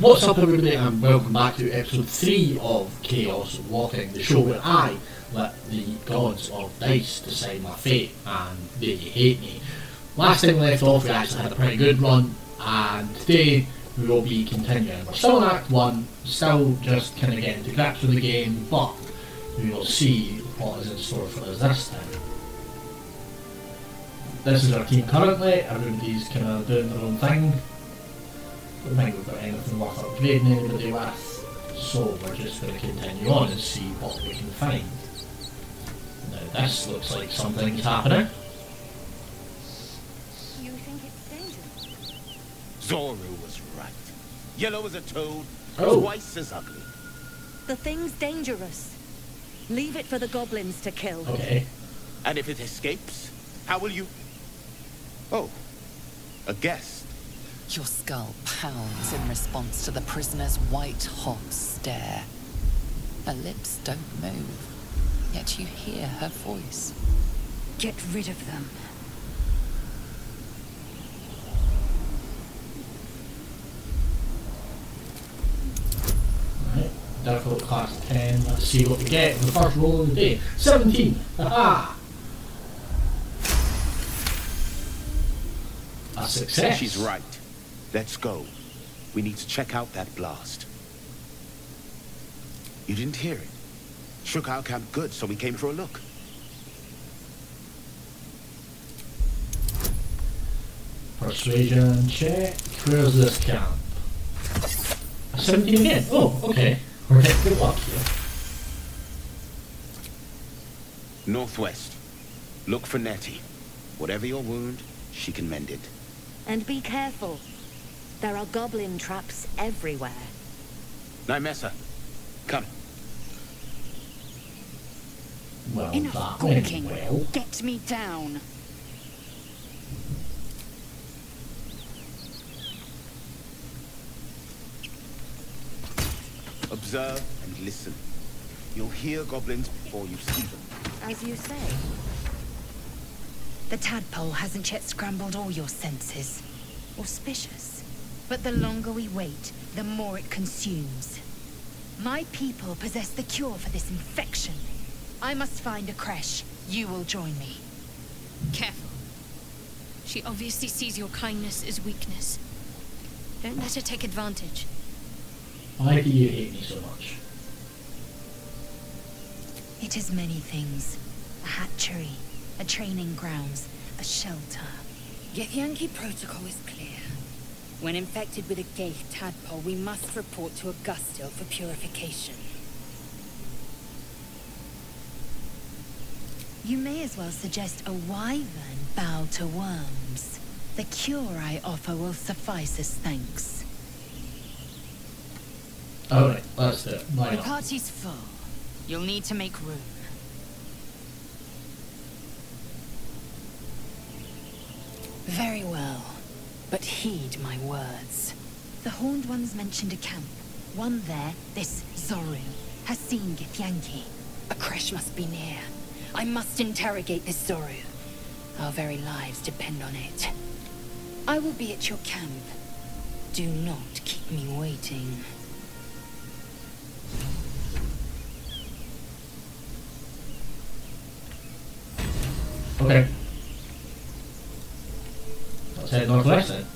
What's up everybody and welcome back to episode 3 of Chaos Walking, the show where I let the gods of dice decide my fate and they hate me. Last time we left off we actually had a pretty good run, and today we will be continuing. We're still in Act 1, still just kind of getting to grips with the game, but we will see what is in store for us this time. This is our team currently, everybody's kind of doing their own thing. I don't think we've got anything worth upgrading anybody with, so we're just going to continue on and see what we can find. Now this looks like something's happening. You think it's dangerous? Zoru was right. Yellow as a toad, Oh. twice as ugly. The thing's dangerous. Leave it for the goblins to kill. Okay. And if it escapes, how will you... Oh, a guest. Your skull pounds in response to the prisoner's white-hot stare. Her lips don't move, yet you hear her voice. Get rid of them. Right. Difficult class 10, let's see what we get in the first roll of the day. 17! Haha! A success! She's right. Let's go. We need to check out that blast. You didn't hear it? Shook our camp good, so we came for a look. Persuasion check. Where's this camp? A 17 again. Oh, okay. We're getting good luck here. Northwest. Look for Nettie. Whatever your wound, she can mend it. And be careful. There are goblin traps everywhere. Nymessa, come. Well, Enough that went gawking. well. Get me down. Observe and listen. You'll hear goblins before you see them. As you say. The tadpole hasn't yet scrambled all your senses. Auspicious. But the longer we wait, the more it consumes. My people possess the cure for this infection. I must find a creche. You will join me. Careful. She obviously sees your kindness as weakness. Don't let her take advantage. Why do you hate me so much? It is many things. A hatchery, a training grounds, a shelter. Githyanki protocol is clear. When infected with a gay tadpole, we must report to Augustil for purification. You may as well suggest a wyvern bow to worms. The cure I offer will suffice as thanks. Alright, let's do it. Why The not? party's full. You'll need to make room. Very well. But heed my words. The Horned Ones mentioned a camp. One there, this Zoru, has seen Githyanki. A creche must be near. I must interrogate this Zoru. Our very lives depend on it. I will be at your camp. Do not keep me waiting. Okay. Let's head northwest then.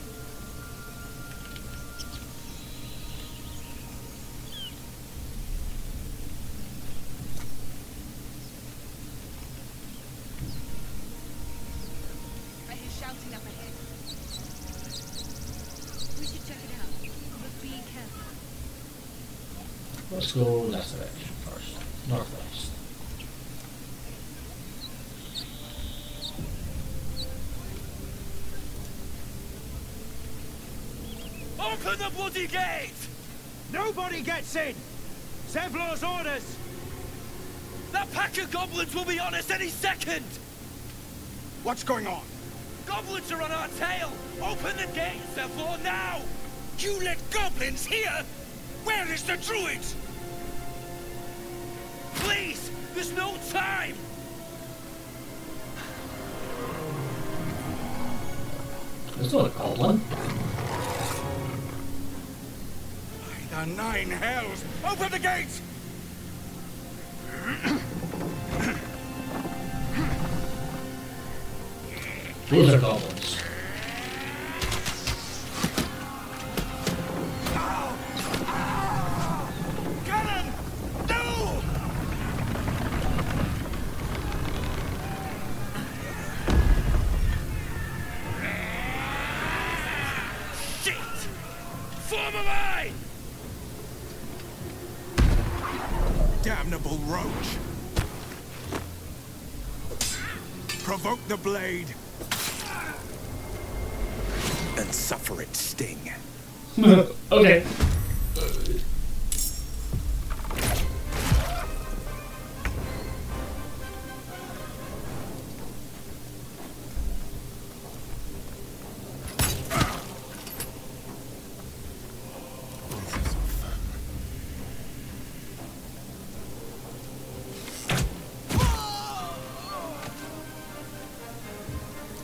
I hear shouting up ahead. We should check it out. But be careful. Let's go this direction first. Northwest. Open the bloody gate! Nobody gets in! Zevlor's orders! That pack of goblins will be on us any second! What's going on? Goblins are on our tail! Open the gate, Zevlor, now! You let goblins here? Where is the druid? Please! There's no time! There's not a goblin. The nine hells! Open the gates! Those are goblins. Cannon! No! Shit! Form of eye! Damnable roach! Provoke the blade! And suffer its sting. Okay.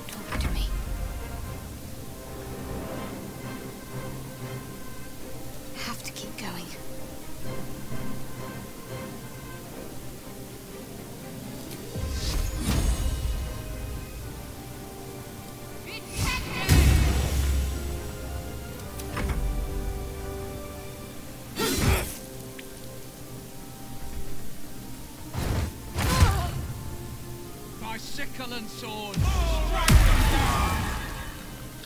Talk to me. Have to keep going. My sickle and sword!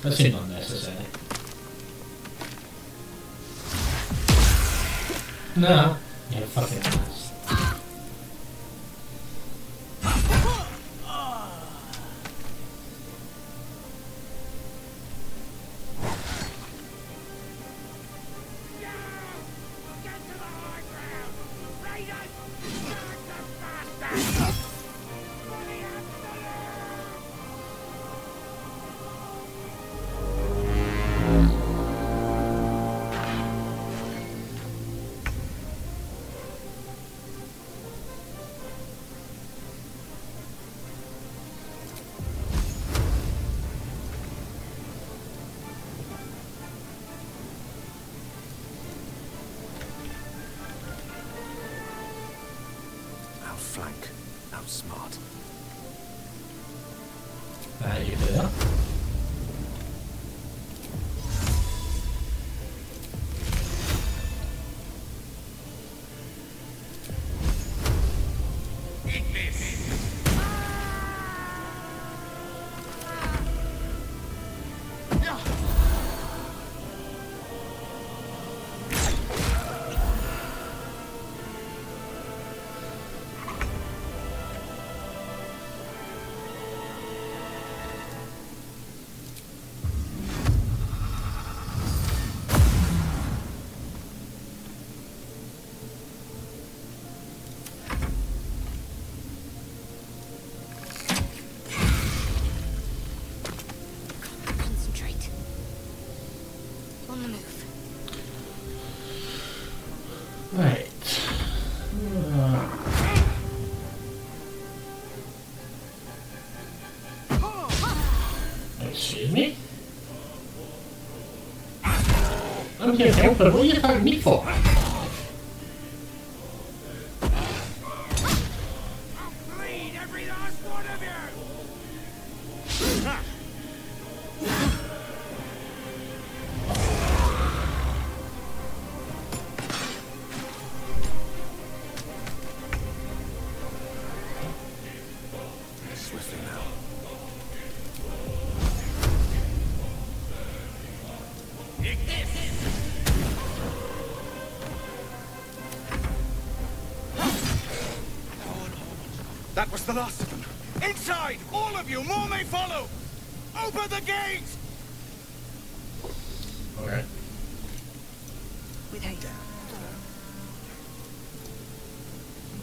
That seemed unnecessary. No. You're fucking ass. Outflank, outsmart. You do that. Concentrate. On the move. Right. Excuse me? I'm here to help, but what are you attacking me for? Bleed every last one of you! Swiftly now. That was the last of them. Inside! All of you! More may follow! Open the gate! Okay. With haste.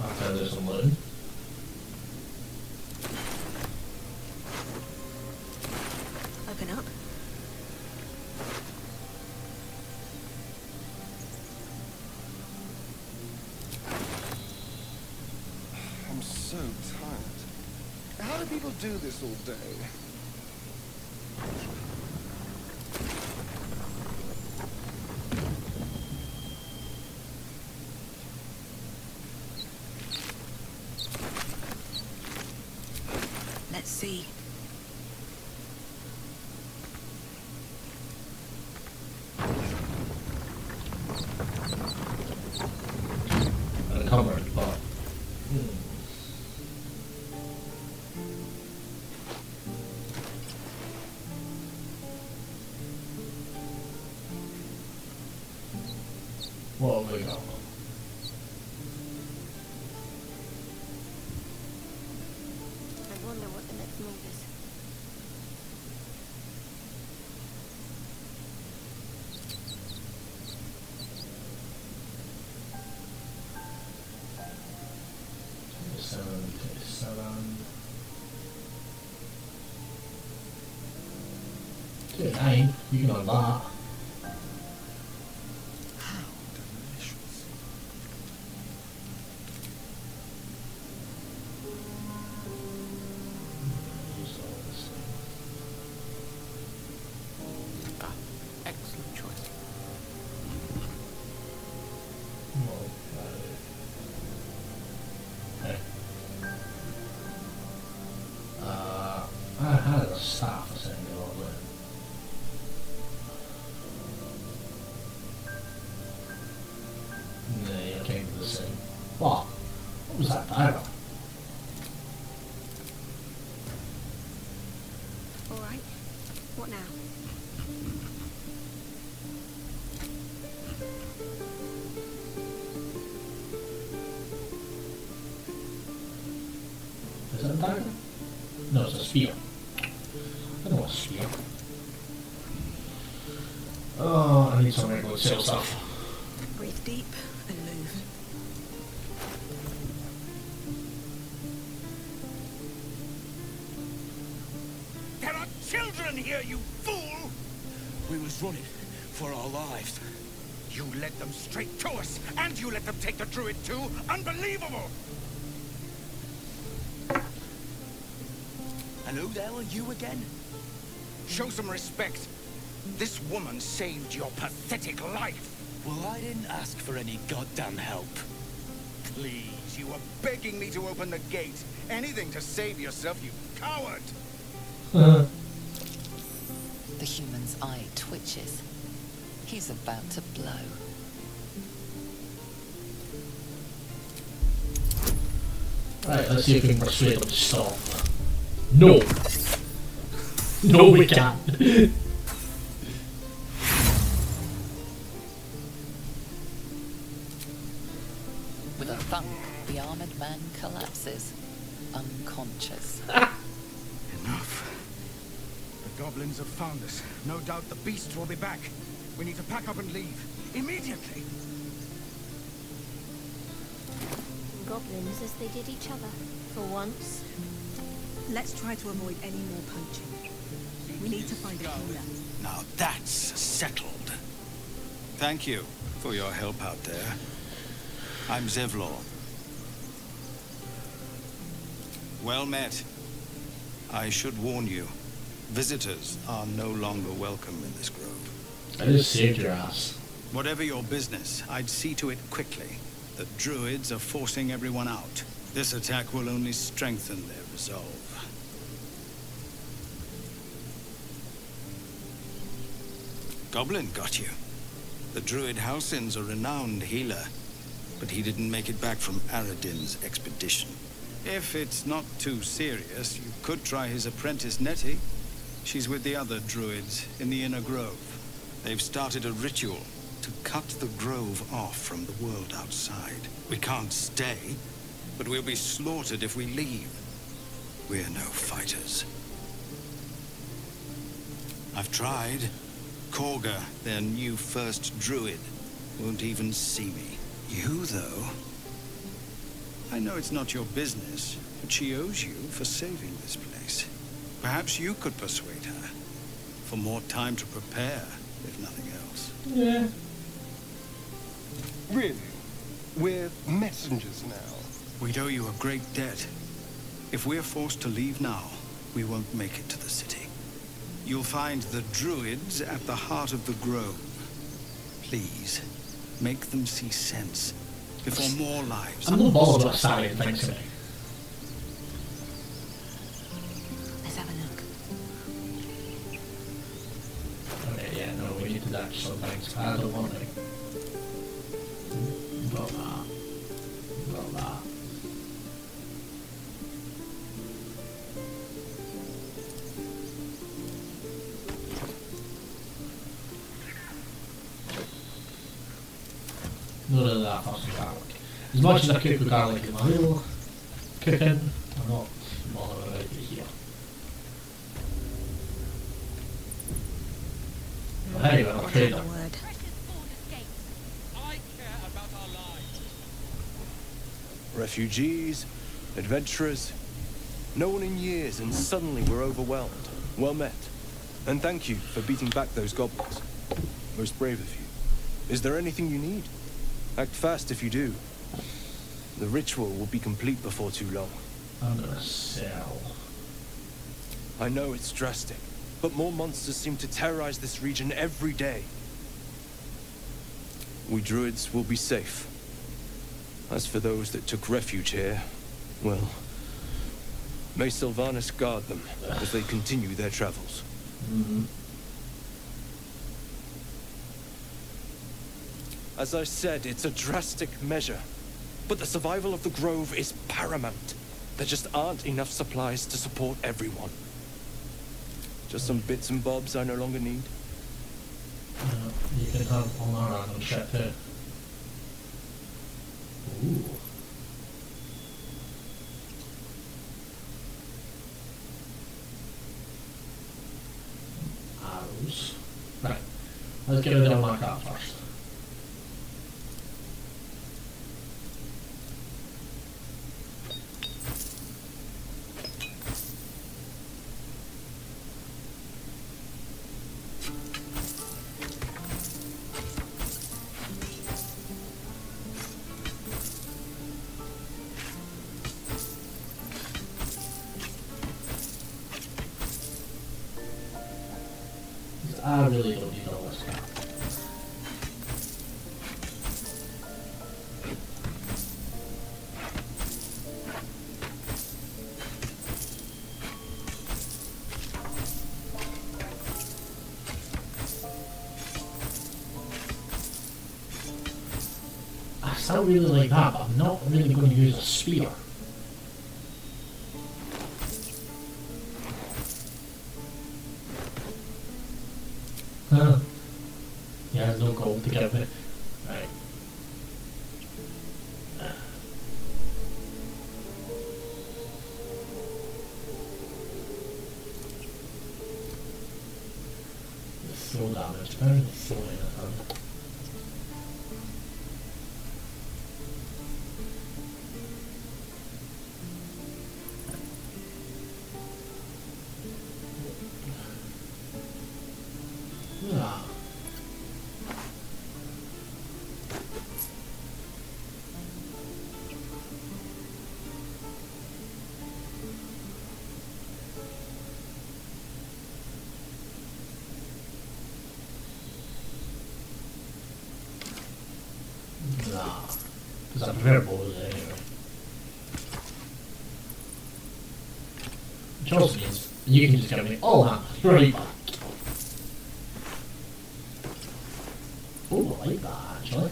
After there's some loot. Open up. I'm so tired. How do people do this all day? see. Uncovered, but what have we got? I wonder what the next move is. Good name, you can have that. How delicious. Ah, excellent choice. I had a staff or something like that. Yeah, I came to the same. What? What was that dagger? Alright. What now? Is that a dagger? No, it's a spear. I know a spear. Oh, I need some regular sale stuff. Breathe deep and move. There are children here, you fool! We was running for our lives. You led them straight to us, and you let them take the druid too? Unbelievable! And who the hell are you again? Show some respect. This woman saved your pathetic life. Well, I didn't ask for any goddamn help. Please, you were begging me to open the gate. Anything to save yourself, you coward! The human's eye twitches. He's about to blow. Right, let's see if we can persuade them to stop. No! No, we can't. With a thunk, the armored man collapses, unconscious. Enough. The goblins have found us. No doubt the beasts will be back. We need to pack up and leave. Immediately. Goblins as they did each other. For once. Let's try to avoid any more poaching. We need to find a healer. Now that's settled. Thank you for your help out there. I'm Zevlor. Well met. I should warn you, visitors are no longer welcome in this grove. I just saved your ass. Whatever your business, I'd see to it quickly. The druids are forcing everyone out. This attack will only strengthen their resolve. Goblin got you. The druid Halsin's a renowned healer, but he didn't make it back from Aradin's expedition. If it's not too serious, you could try his apprentice Nettie. She's with the other druids in the inner grove. They've started a ritual to cut the grove off from the world outside. We can't stay, but we'll be slaughtered if we leave. We're no fighters. I've tried. Korga, their new first druid, won't even see me. You, though? I know it's not your business, but she owes you for saving this place. Perhaps you could persuade her. For more time to prepare, if nothing else. Yeah. Really? We're messengers now. We'd owe you a great debt. If we're forced to leave now, we won't make it to the city. You'll find the druids at the heart of the grove. Please, make them see sense before more lives. I'm not bothered what Stallion thinks of me. things. I don't want to. Got that. Got that. None of that fucking garlic. As much as I cook with garlic in my real cooking, I'm not bothered about it here. But anyway, I'll trade them. Refugees, adventurers, no one in years, and suddenly we're overwhelmed. Well met. And thank you for beating back those goblins. Most brave of you. Is there anything you need? Act fast if you do. The ritual will be complete before too long. I'm gonna sell. I know it's drastic, but more monsters seem to terrorize this region every day. We druids will be safe. As for those that took refuge here, well, may Sylvanas guard them as they continue their travels. Mm-hmm. As I said, it's a drastic measure, but the survival of the Grove is paramount. There just aren't enough supplies to support everyone. Just some bits and bobs I no longer need. You can have all that random shit too. Ooh. Arrows. Right. Let's get rid of my car first. I really don't need all this crap. I still really like that, but I'm not really going to use a spear. Yeah, there's no gold to give me. Right. Throw damage. Where is the throwing it? Yeah. Nah, because I prefer bows anyway. Which also means you can just give me all that right back. Oh, I like that actually.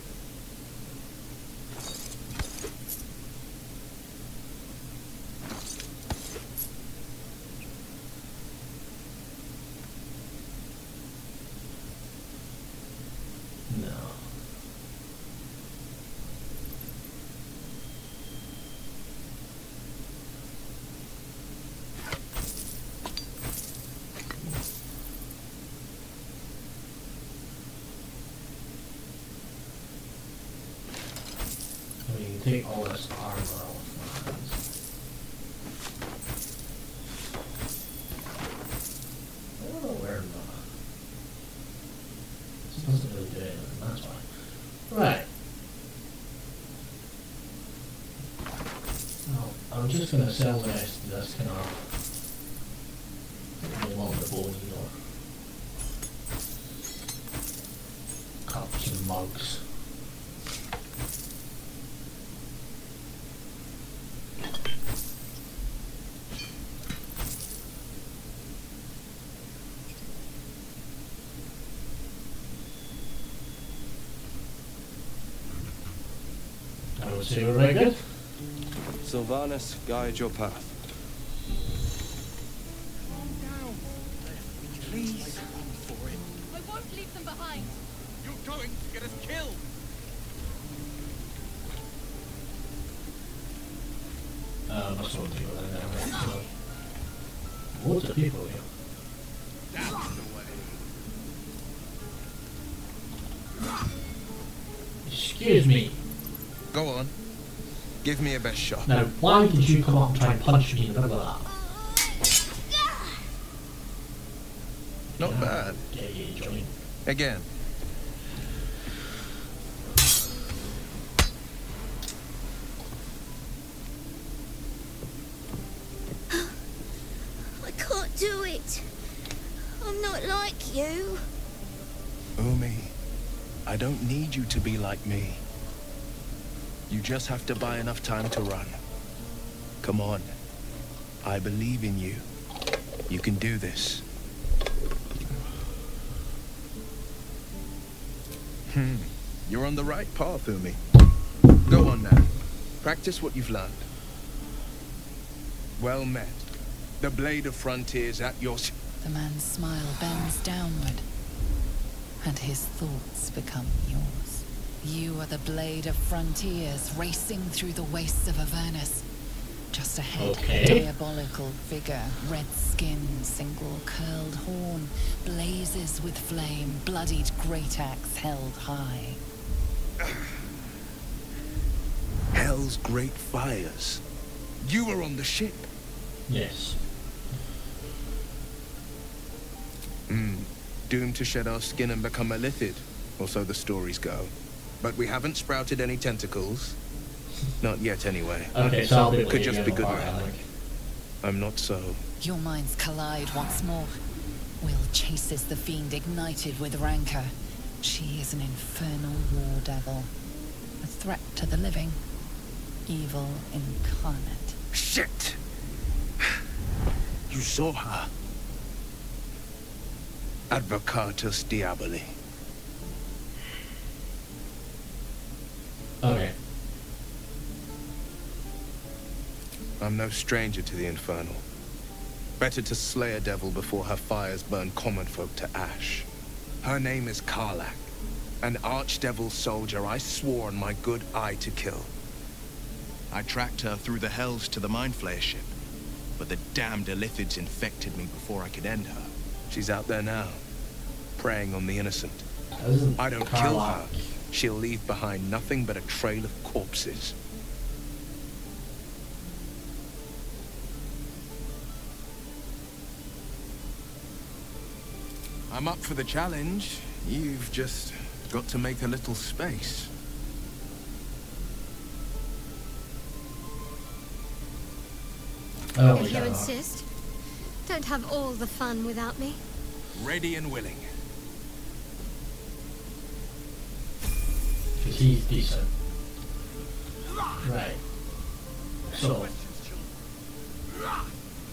No. I mean, take all this armor off my hands. I don't know where this doesn't really do anything, that's why. Right. Now, I'm just going to sell the rest of this kind of along the bone, you know. Cups and mugs. would say we're very good. Sylvanas, guide your path. Please. I won't leave them behind. You're going to get us killed. That's what people are there, right? So, loads of people here. That's the way. Excuse me. Go on. Give me your best shot. Now, why did you come up and try and punch me in the middle of that? Not bad. Yeah, join. Again. I can't do it. I'm not like you. Umi, I don't need you to be like me. You just have to buy enough time to run. Come on. I believe in you. You can do this. You're on the right path, Umi. Go on now. Practice what you've learned. Well met. The blade of frontiers at your... The man's smile bends downward, and his thoughts become yours. You are the blade of frontiers racing through the wastes of Avernus. Just ahead, Okay. diabolical figure, red skin, single curled horn, blazes with flame, bloodied great axe held high. Hell's great fires. You were on the ship. Yes. Doomed to shed our skin and become a lithid, or so the stories go. But we haven't sprouted any tentacles. Not yet, anyway. Okay, so I'll be able to Could get just you be in good the fire, I luck. think. I'm not so. Your minds collide once more. Will chases the fiend ignited with rancor. She is an infernal war devil. A threat to the living. Evil incarnate. Shit! You saw her. Advocatus Diaboli. Okay. I'm no stranger to the infernal. Better to slay a devil before her fires burn common folk to ash. Her name is Karlak, an archdevil soldier I swore on my good eye to kill. I tracked her through the hells to the Mind Flayer ship, but the damned Illithids infected me before I could end her. She's out there now, preying on the innocent. Isn't I don't kill Karlak- her. She'll leave behind nothing but a trail of corpses. I'm up for the challenge. You've just got to make a little space. Oh, If you yeah. insist. Don't have all the fun without me. Ready and willing. Because he's decent. Right. So.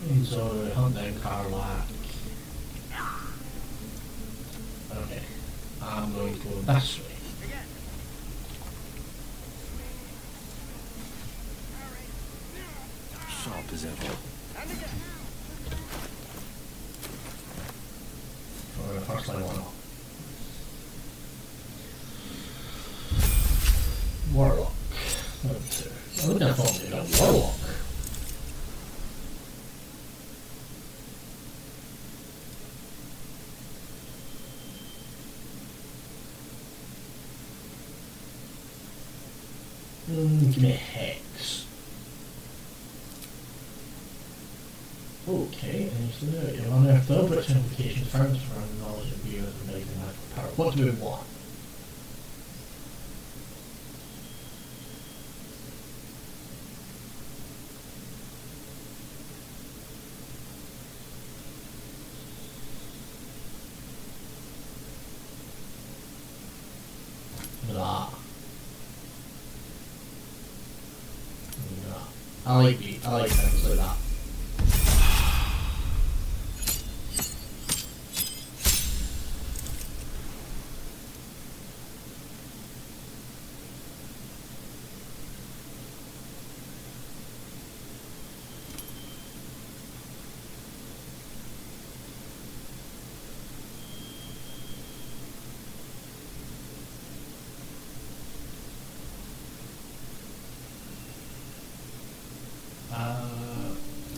He's hunting Karlak. Okay. I'm going to go this way. Sharp as ever. For the first level up. Warlock. I would have thought they got Warlock. Give me a Hex. Okay, and so you unearth the Albrecht implications found surrounding knowledge of you as related to magical power. What do we want? Blah. I like things like that.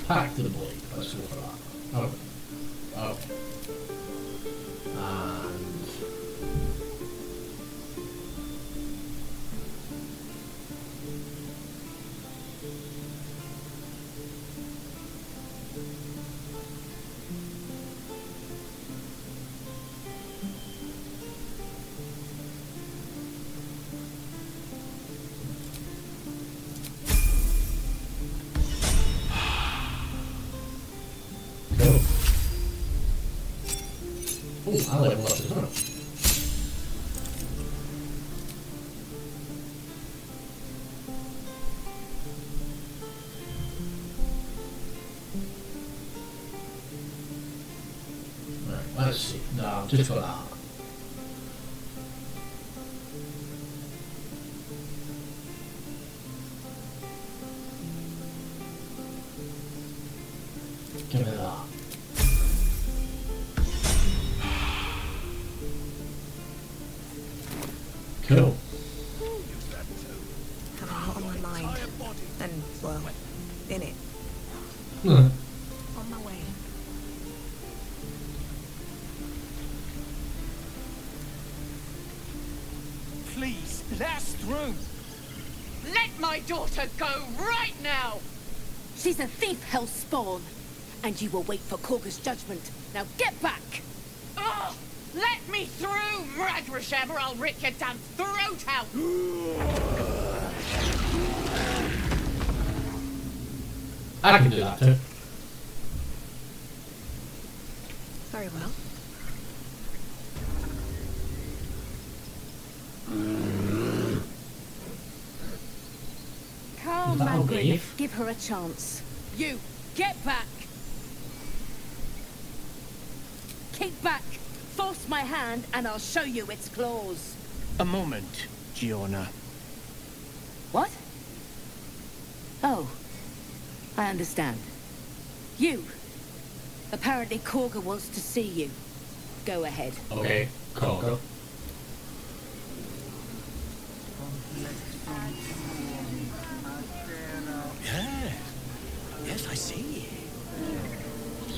Pack the blade. Let's go for that. Oh. Oh. And... Oh, I leveled up as well. Right, let's see. No, just for that. Give me that. Cool. Have a lot on my mind. And, well, in it. Hmm. On my way. Please, let us through. Let my daughter go right now! She's a thief, hell spawn. And you will wait for Korga's judgment. Now get back! Oh, let me through, Mradrasham, or I'll rip your damn throat out! I can do that too. Very well. Calm, Is that Magrin. okay? Give her a chance. You, get back! Keep back! Force my hand and I'll show you its claws. A moment, Giona. What? Oh, I understand. You. Apparently Korga wants to see you. Go ahead. Okay, Korga. Yeah. Yes, I see.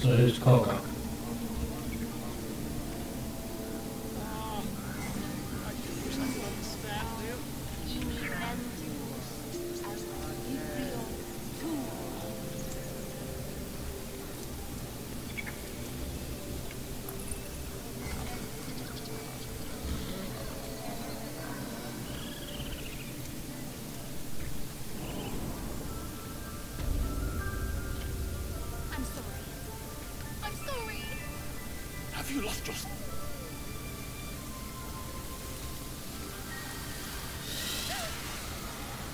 So who's Korga? Have you lost your...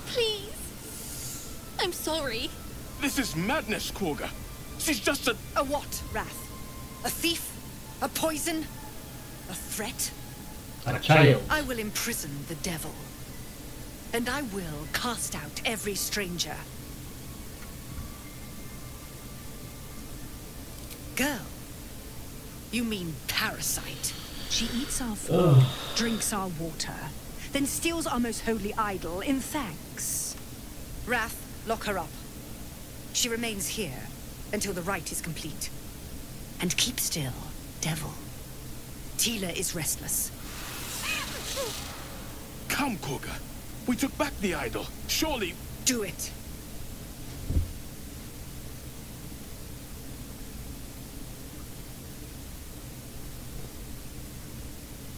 Please. I'm sorry. This is madness, Korga. She's just a... A what, Wrath? A thief? A poison? A threat? A child. I will imprison the devil. And I will cast out every stranger. Girl. You mean parasite. She eats our food, drinks our water, then steals our most holy idol in thanks. Wrath, lock her up. She remains here until the rite is complete. And keep still, devil. Tila is restless. Come, Korga. We took back the idol. Surely... Do it.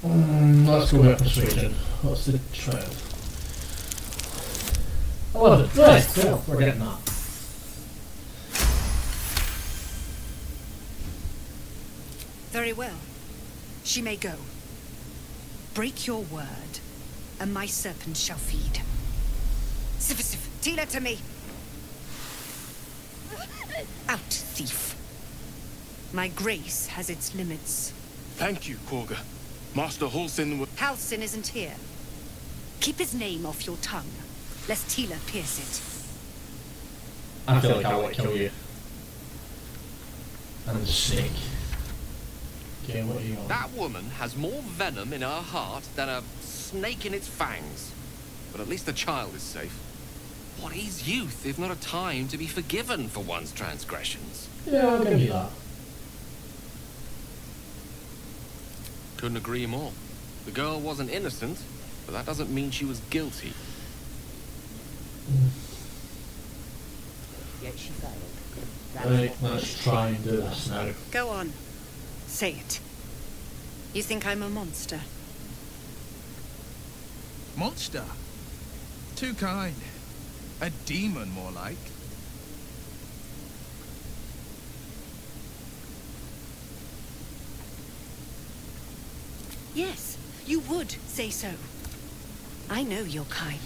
Let's go with persuasion. What's the trial? 11. Right, cool. We're getting that. Very well. She may go. Break your word, and my serpent shall feed. Sif, Tila to me! Out, thief. My grace has its limits. Thank you, Korga. Master Halsin will... Halsin isn't here. Keep his name off your tongue, lest Tila pierce it. I feel like I want to kill you. I'm sick. Okay, what do you want? That woman has more venom in her heart than a snake in its fangs. But at least the child is safe. What is youth if not a time to be forgiven for one's transgressions? Yeah, I'll give you that. Couldn't agree more. The girl wasn't innocent, but that doesn't mean she was guilty. Yet she failed. Right, let's try and do this now. Go on. Say it. You think I'm a monster? Monster? Too kind. A demon, more like. Yes, you would say so. I know your kind.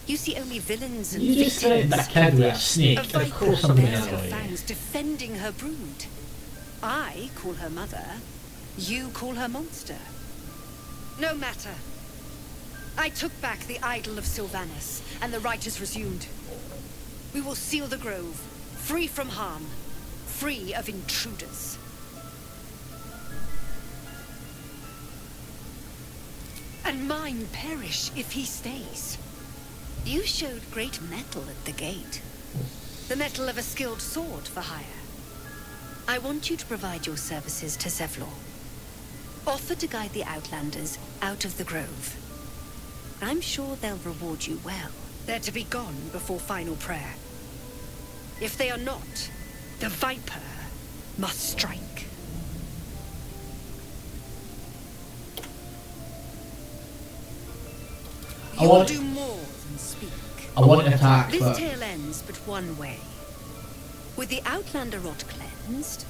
You see only villains and You just said that kid with a snake, and of course I'm going bears to her annoy you. fangs defending her brood. I call her mother. You call her monster. No matter. I took back the idol of Sylvanus, and the rite is resumed. We will seal the grove, free from harm, free of intruders. And mine perish if he stays. You showed great mettle at the gate. The mettle of a skilled sword for hire. I want you to provide your services to Zevlor. Offer to guide the Outlanders out of the grove. I'm sure they'll reward you well. They're to be gone before final prayer. If they are not, the Viper must strike. You will do more than speak. I want to attack, This but tale ends but one way. With the Outlander rot cleansed,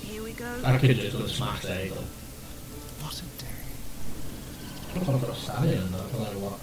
Here we go. I could just go smash the idol. What a day. I don't know if I've got a stallion in there, I'll tell you what.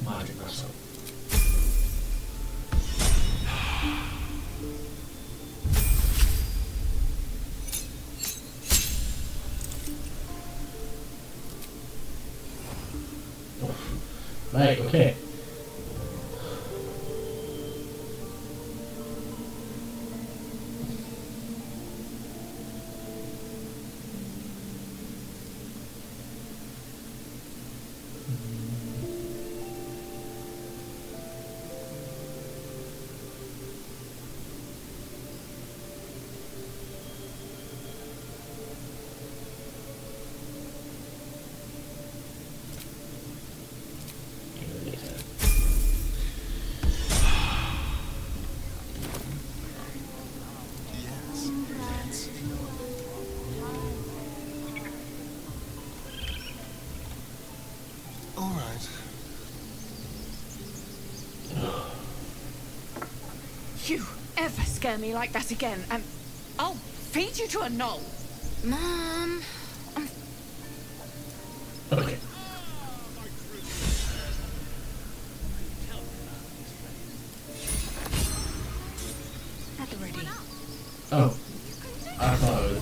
Magic missile. Right, okay. You ever scare me like that again, and I'll feed you to a knoll. Mom. Okay. At the ready. Oh. I thought it was...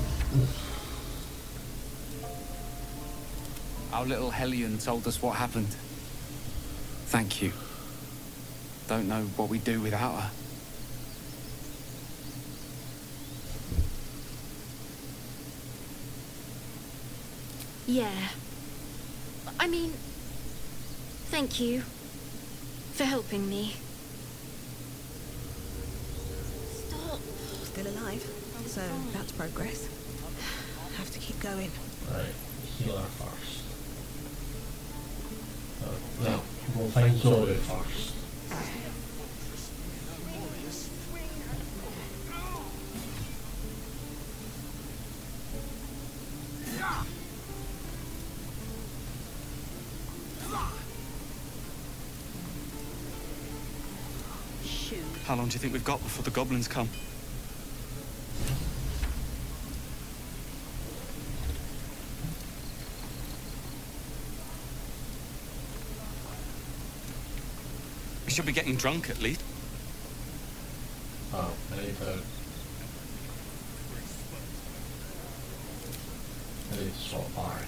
Our little Hellion told us what happened. Thank you. Don't know what we'd do without her. Yeah. I mean, thank you for helping me. Stop. Still alive. So that's progress. Have to keep going. Right, heal her first. We'll find Zoro first. How long do you think we've got before the goblins come? We should be getting drunk at least. Oh, I need to swap fire.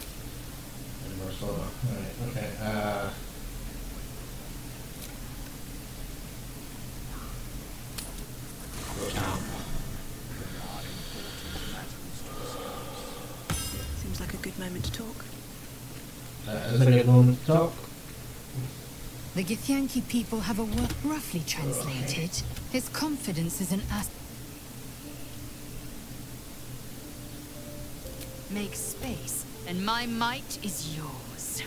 And more soda. Alright, okay, Seems like a good moment to talk. is it a good moment to talk? The Githyanki people have a word roughly translated. His confidence is an Make space, and my might is yours.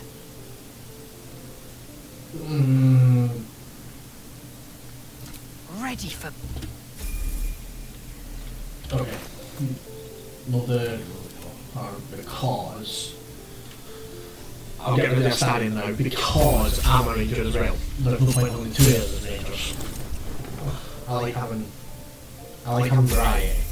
Ready for... Okay. Well, because... I'll get rid of Stallion now, because I'm a ranger as well. There's no point having two of the rangers. I like having variety.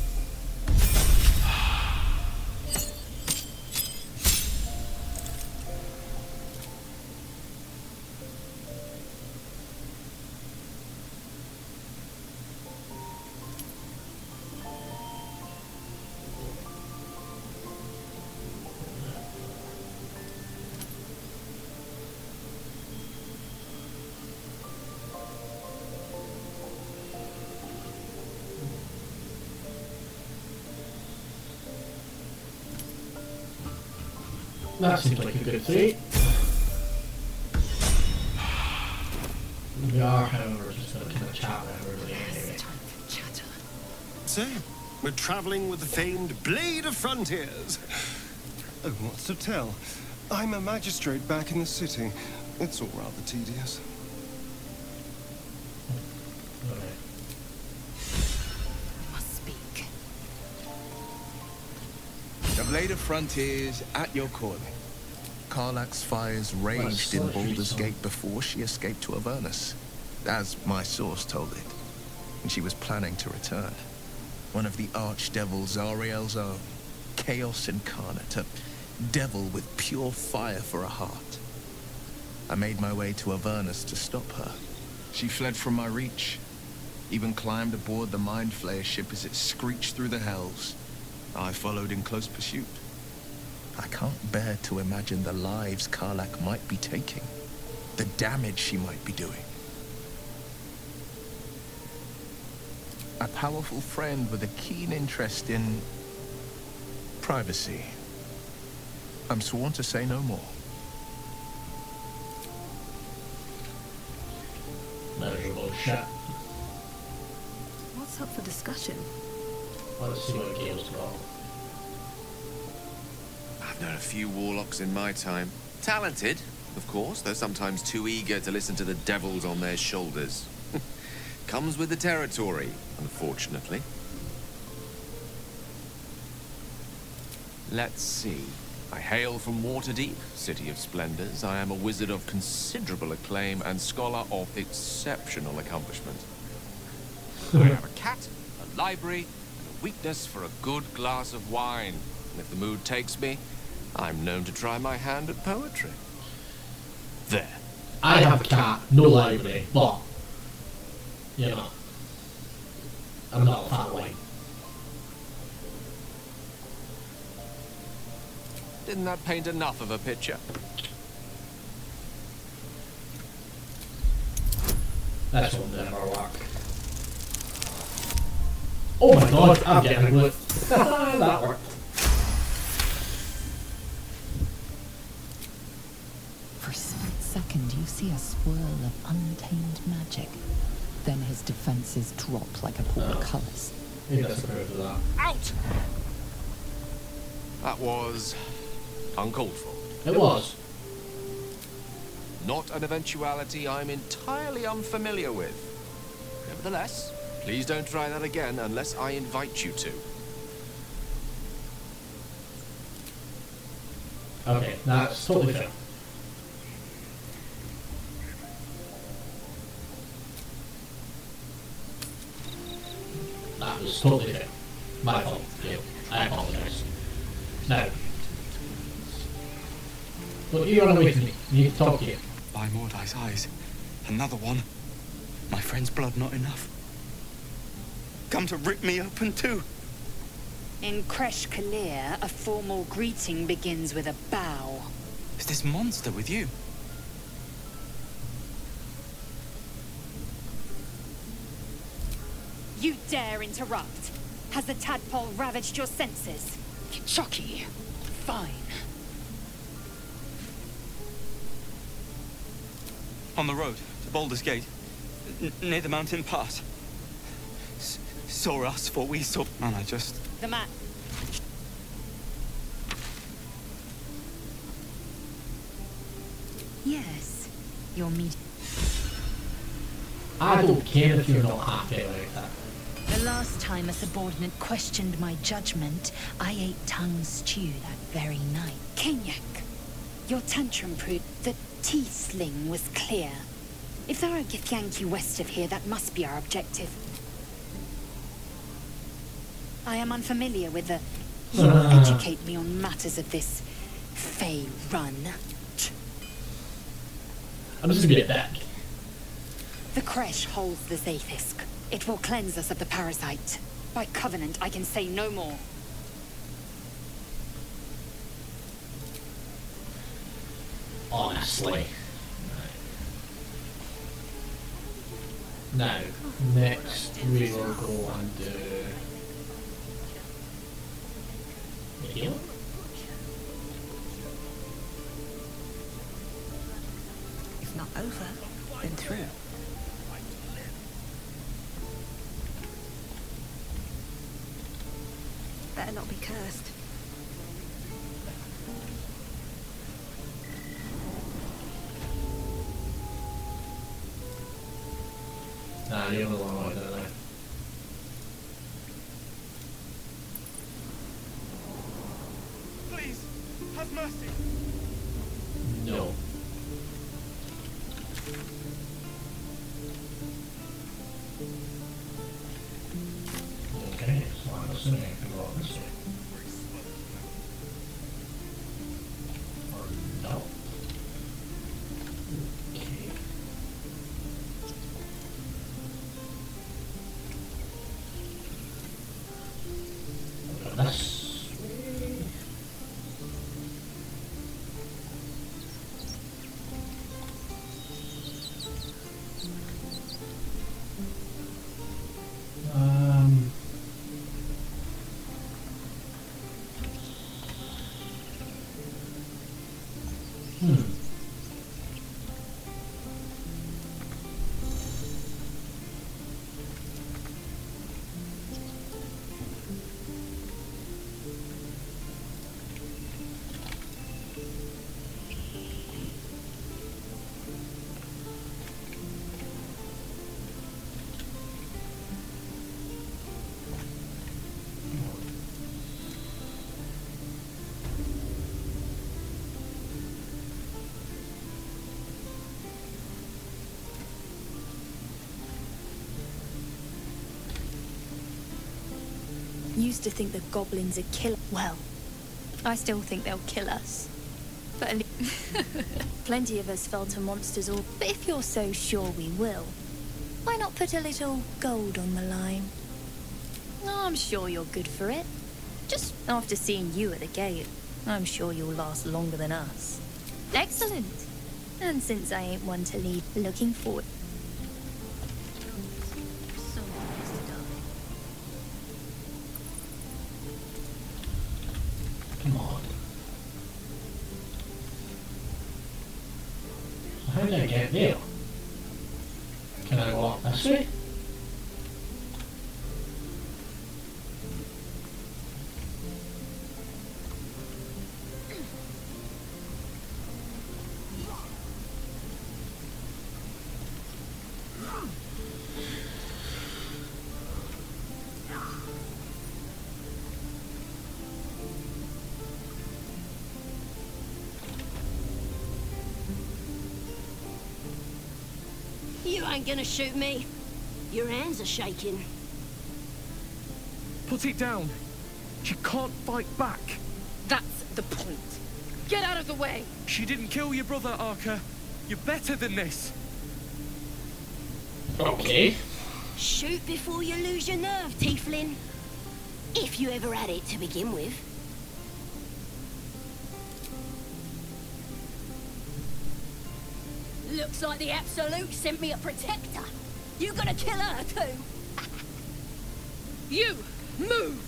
That seems like a good thing. We are, however, just going to kind of chat with everybody anyway. So, we're travelling with the famed Blade of Frontiers. Oh, what's to tell? I'm a magistrate back in the city. It's all rather tedious. Must speak. The Blade of Frontiers at your calling. Karlach's fires raged in Baldur's Gate before she escaped to Avernus, as my source told it, and she was planning to return. One of the archdevil Zariel's own, chaos incarnate, a devil with pure fire for a heart. I made my way to Avernus to stop her. She fled from my reach, even climbed aboard the Mind Flayer ship as it screeched through the hells. I followed in close pursuit. I can't bear to imagine the lives Karlach might be taking, the damage she might be doing. A powerful friend with a keen interest in privacy. I'm sworn to say no more. Measurable shit. What's up for discussion? Let's see what Gale's got. I've known a few warlocks in my time. Talented, of course, though sometimes too eager to listen to the devils on their shoulders. Comes with the territory, unfortunately. Let's see. I hail from Waterdeep, City of Splendors. I am a wizard of considerable acclaim and scholar of exceptional accomplishment. I have a cat, a library, and a weakness for a good glass of wine. And if the mood takes me, I'm known to try my hand at poetry. There. I have a cat, no library, but, you know, I'm not a fat white. Didn't that paint enough of a picture? That will never work. Oh my god, I'm getting a glitch. That worked. For a split second, you see a swirl of untamed magic. Then his defenses drop like a portcullis. He doesn't approve of that. Out! That was uncalled for. It was. not an eventuality I'm entirely unfamiliar with. Nevertheless, please don't try that again unless I invite you to. Okay, that's totally fair. That was totally fair. My fault, Gail. I apologise. Now, look, you run away from me. You need to talk here. By Mordai's eyes, another one. My friend's blood not enough. Come to rip me open too. In Kresh Kalir, a formal greeting begins with a bow. Is this monster with you? You dare interrupt? Has the tadpole ravaged your senses? Chucky. Fine. On the road to Baldur's Gate, near the mountain pass. Saw us, for we saw... And I just... The man. Yes, you're me. I don't care if you're not happy about that. The last time a subordinate questioned my judgment, I ate tongue stew that very night. Kenyak, your tantrum proved the teeth sling was clear. If there are Githyanki west of here, that must be our objective. I am unfamiliar with the... You will educate me on matters of this Fey run. I'm just gonna get back. The Kresh holds the Zaithisk. It will cleanse us of the parasite. By covenant, I can say no more. Honestly. Now, next we will go and do... Heal? If not over, then through. Better not be cursed. Nah, you're the one right there. Please, have mercy. No. Okay, so I'm assuming I can go out this way. Or no. Okay. Go this way. Used to think the goblins would kill... Well, I still think they'll kill us. But at plenty of us fell to monsters all... But if you're so sure we will, why not put a little gold on the line? Oh, I'm sure you're good for it. Just after seeing you at the gate, I'm sure you'll last longer than us. Excellent. And since I ain't one to leave, looking forward... Come on. So how did I get there? Can I walk this way? You ain't gonna shoot me. Your hands are shaking. Put it down. She can't fight back. That's the point. Get out of the way! She didn't kill your brother, Arca. You're better than this. Okay. Shoot before you lose your nerve, Tiefling. If you ever had it to begin with. Looks like the Absolute sent me a protector. You gonna kill her too? You! Move!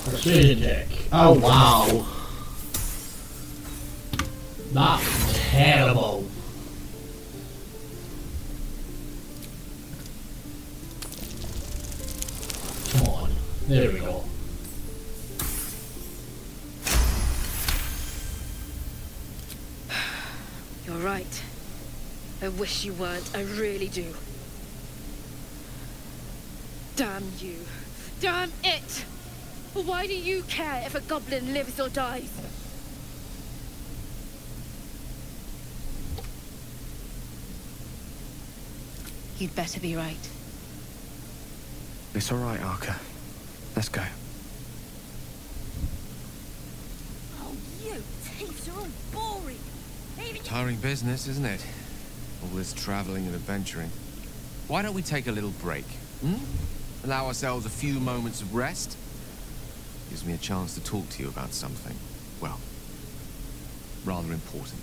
Precision check. Oh wow. That's terrible. Come on. There we go. You're right. I wish you weren't. I really do. Damn you. Damn it! Why do you care if a goblin lives or dies? You'd better be right. It's all right, Arca. Let's go. Oh, you thieves are all boring. Even Tiring business, isn't it? All this traveling and adventuring. Why don't we take a little break? Allow ourselves a few moments of rest? Gives me a chance to talk to you about something, well, rather important.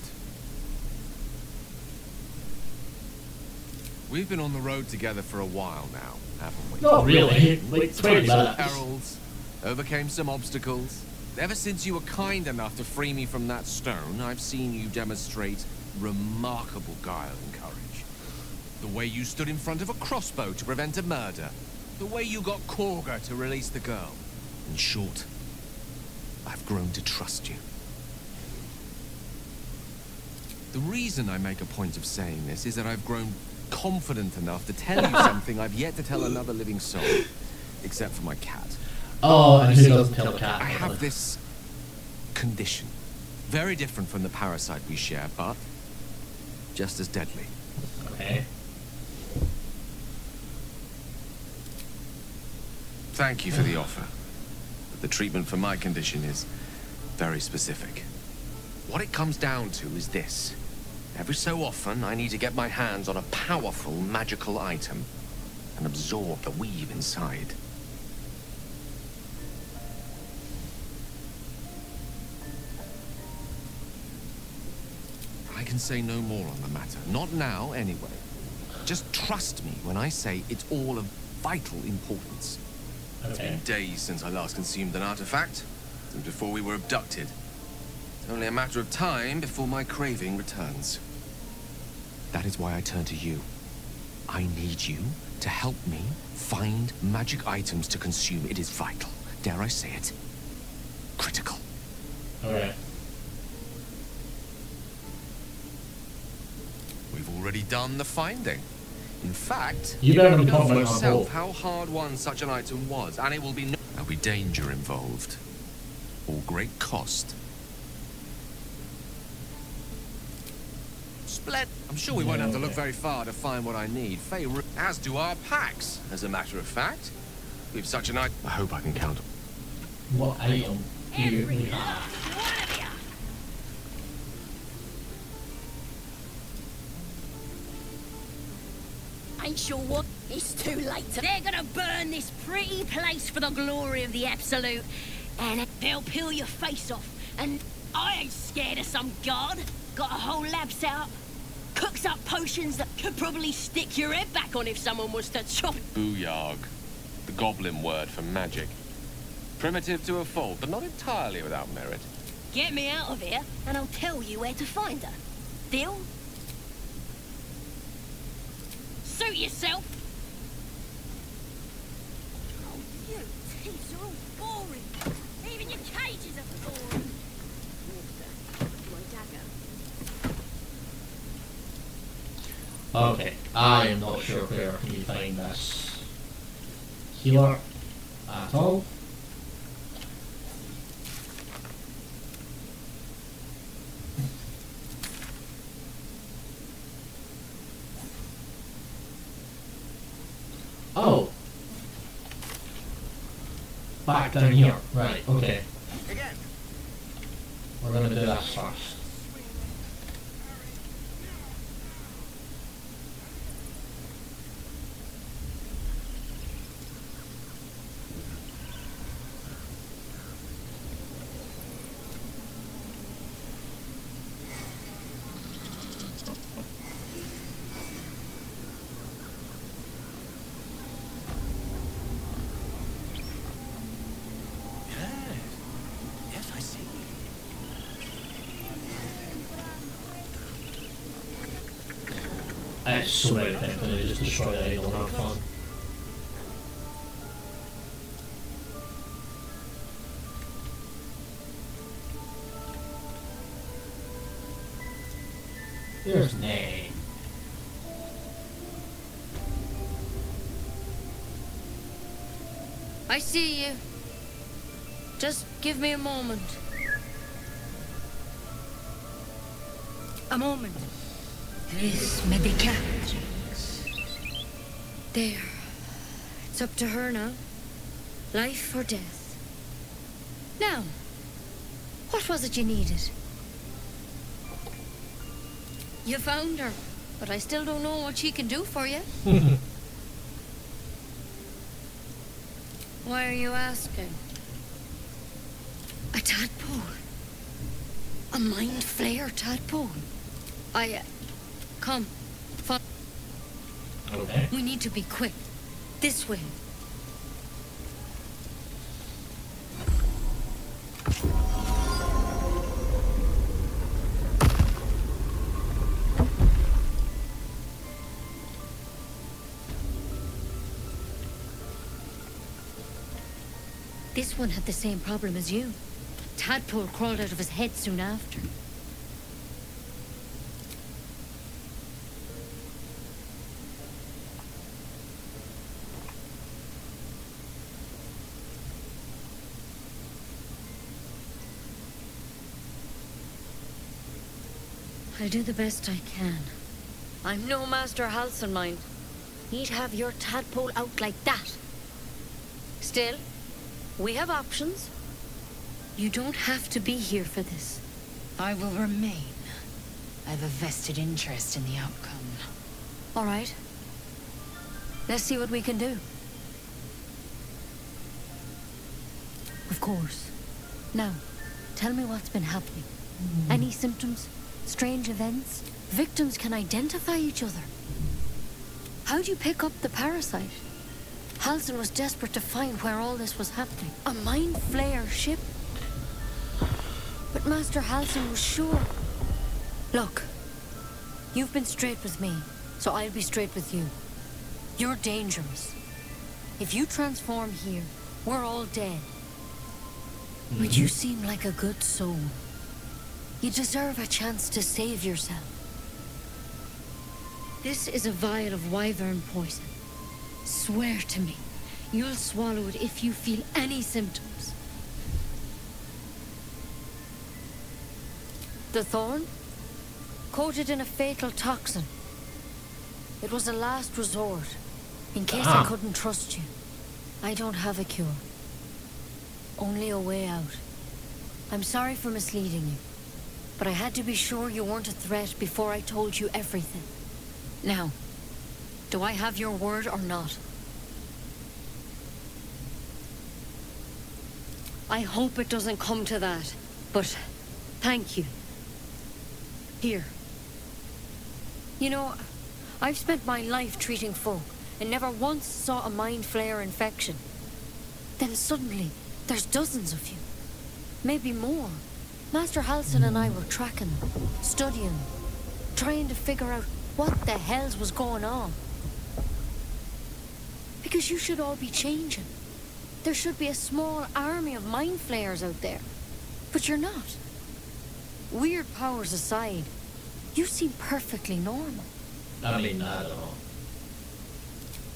We've been on the road together for a while now, haven't we? Not really. Like 20 minutes. Perils, overcame some obstacles. Ever since you were kind enough to free me from that stone, I've seen you demonstrate remarkable guile and courage. The way you stood in front of a crossbow to prevent a murder. The way you got Korga to release the girl. In short, I've grown to trust you. The reason I make a point of saying this is that I've grown confident enough to tell you something I've yet to tell another living soul, except for my cat. Oh, and who doesn't tell a cat? I have this condition. Very different from the parasite we share, but just as deadly. Okay. Thank you for the offer. But the treatment for my condition is very specific. What it comes down to is this. Every so often, I need to get my hands on a powerful magical item and absorb the weave inside. I can say no more on the matter. Not now, anyway. Just trust me when I say it's all of vital importance. It's been days since I last consumed an artifact, and before we were abducted. It's only a matter of time before my craving returns. That is why I turn to you. I need you to help me find magic items to consume. It is vital. Dare I say it? Critical. Okay. We've already done the finding. In fact, You better be know for confident on yourself both. how hard won such an item was, and it will be there'll be danger involved, or great cost. Split. I'm sure we won't have to look very far to find what I need. As do our packs, as a matter of fact. We've such an item. I hope I can count. What item do you have? Ain't sure what. It's too late. They're gonna burn this pretty place for the glory of the Absolute. And they'll peel your face off. And I ain't scared of some god. Got a whole lab set up. Cooks up potions that could probably stick your head back on if someone was to chop. Booyarg. The goblin word for magic. Primitive to a fault, but not entirely without merit. Get me out of here, and I'll tell you where to find her. Deal? Suit yourself. Oh, you thieves are all boring. Even your cages are boring. My dagger. Okay, I am not sure where can you find this healer at all. back down here. Right, okay. We're going to do this first. Yes, I see. It's so many things, and they just destroy the idol and have fun. There's Nay. I see you. Just give me a moment. A moment. This medicatrix. There. It's up to her now. Life or death. Now, what was it you needed? You found her, but I still don't know what she can do for you. Why are you asking? A tadpole. A mind flayer tadpole. Come. Okay. We need to be quick. This way. This one had the same problem as you. Tadpole crawled out of his head soon after. I'll do the best I can. I'm no Master Halcyon, mind. He'd have your tadpole out like that. Still, we have options. You don't have to be here for this. I will remain. I have a vested interest in the outcome. All right. Let's see what we can do. Of course. Now, tell me what's been happening. Any symptoms? Strange events? Victims can identify each other. How'd you pick up the parasite? Halcyon was desperate to find where all this was happening. A mind flayer ship? But Master Halcyon was sure. Look, you've been straight with me, so I'll be straight with you. You're dangerous. If you transform here, we're all dead. But you seem like a good soul. You deserve a chance to save yourself. This is a vial of wyvern poison. Swear to me, you'll swallow it if you feel any symptoms. The thorn? Coated in a fatal toxin. It was a last resort, in case I couldn't trust you. I don't have a cure. Only a way out. I'm sorry for misleading you, but I had to be sure you weren't a threat before I told you everything. Now, do I have your word or not? I hope it doesn't come to that, but thank you. Here. You know, I've spent my life treating folk and never once saw a mind flayer infection. Then suddenly, there's dozens of you. Maybe more. Master Halcyon and I were tracking them, studying them, trying to figure out what the hells was going on. Because you should all be changing. There should be a small army of mind flayers out there. But you're not. Weird powers aside, you seem perfectly normal. I mean, I don't know.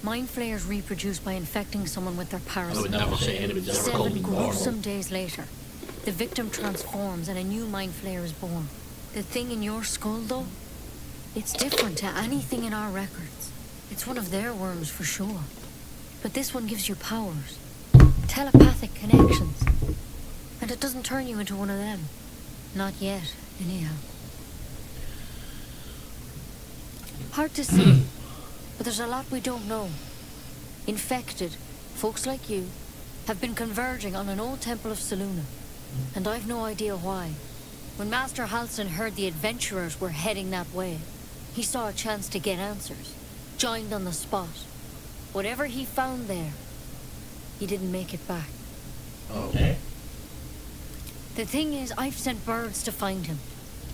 Mind flayers reproduce by infecting someone with their parasite. I would never say anybody's ever called me 7 normal. gruesome days later, the victim transforms and a new mind flayer is born. The thing in your skull, though, it's different to anything in our records. It's one of their worms for sure. But this one gives you powers. telepathic connections. And it doesn't turn you into one of them. Not yet, anyhow. Hard to see, but there's a lot we don't know. Infected, folks like you, have been converging on an old temple of Selûne, and I've no idea why. When Master Halsin heard the adventurers were heading that way, he saw a chance to get answers, joined on the spot. Whatever he found there, he didn't make it back. Okay. The thing is, I've sent birds to find him.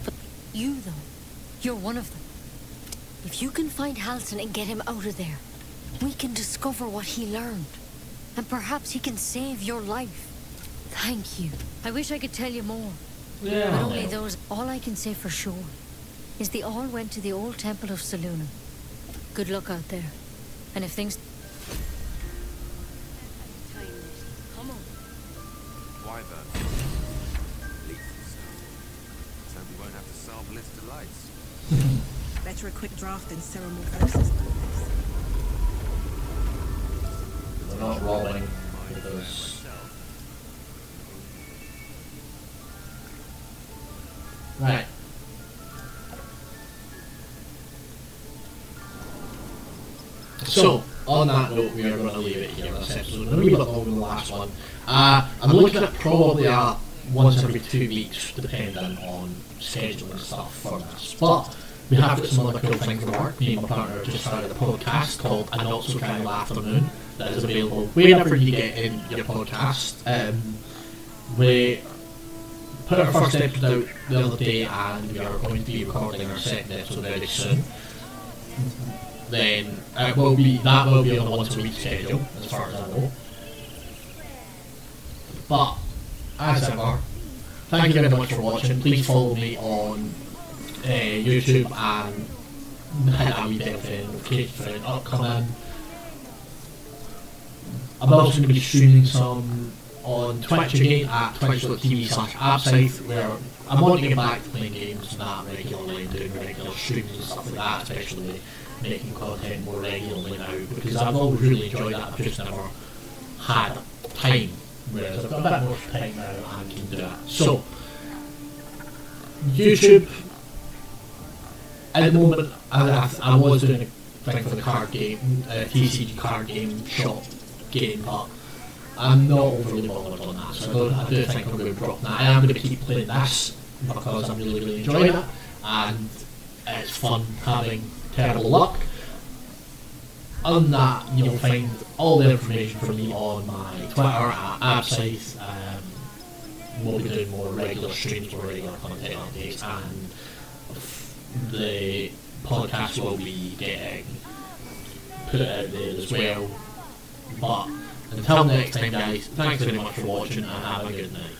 But you, though, you're one of them. If you can find Halsin and get him out of there, we can discover what he learned. And perhaps he can save your life. Thank you. I wish I could tell you more. Yeah. But only those... All I can say for sure is they all went to the old temple of Selûne. Good luck out there. And if things... Come on. Wyvern. Lethal stuff. So we won't have to sample its delights. Better a quick draft than ceremorphosis. We're not rolling with those. Right. So, on that note, we are going to leave it here. This episode a wee bit longer than the last one. I'm looking at probably once every 2 weeks, depending on scheduling and stuff for this. But we have got some other cool things in the work. Me and my partner have just started a podcast called A Not So Kind of Afternoon that is available wherever you get in your podcast. We put our first episode out the other day, and we are going to be recording our second episode very soon. Then that will be on a once a week schedule, as far as I know. But as ever, thank you very much for watching. Please follow me on YouTube and hit that wee bell for notifications for an upcoming. I'm also going to be streaming some on Twitch again at twitch.tv/abscythe, where I want to get back to playing games and that regularly, doing regular streams and stuff like that, especially making content more regularly now, because I've always really enjoyed that. I've just never had time, whereas I've got a bit more time now and can do that. So, YouTube, at the moment, I was doing a thing for the card game, TCG card game shop game, but I'm not overly bothered on that, so I do think I'm going to drop that. I am going to keep playing this because I'm really enjoying it, and it's fun having terrible luck. Other than that, you'll find all the information from me on my Twitter at abscythe. We'll be doing more regular streams, more regular content updates, and the podcast will be getting put out there as well. But until next time, guys, thanks very much for watching, and have a good night.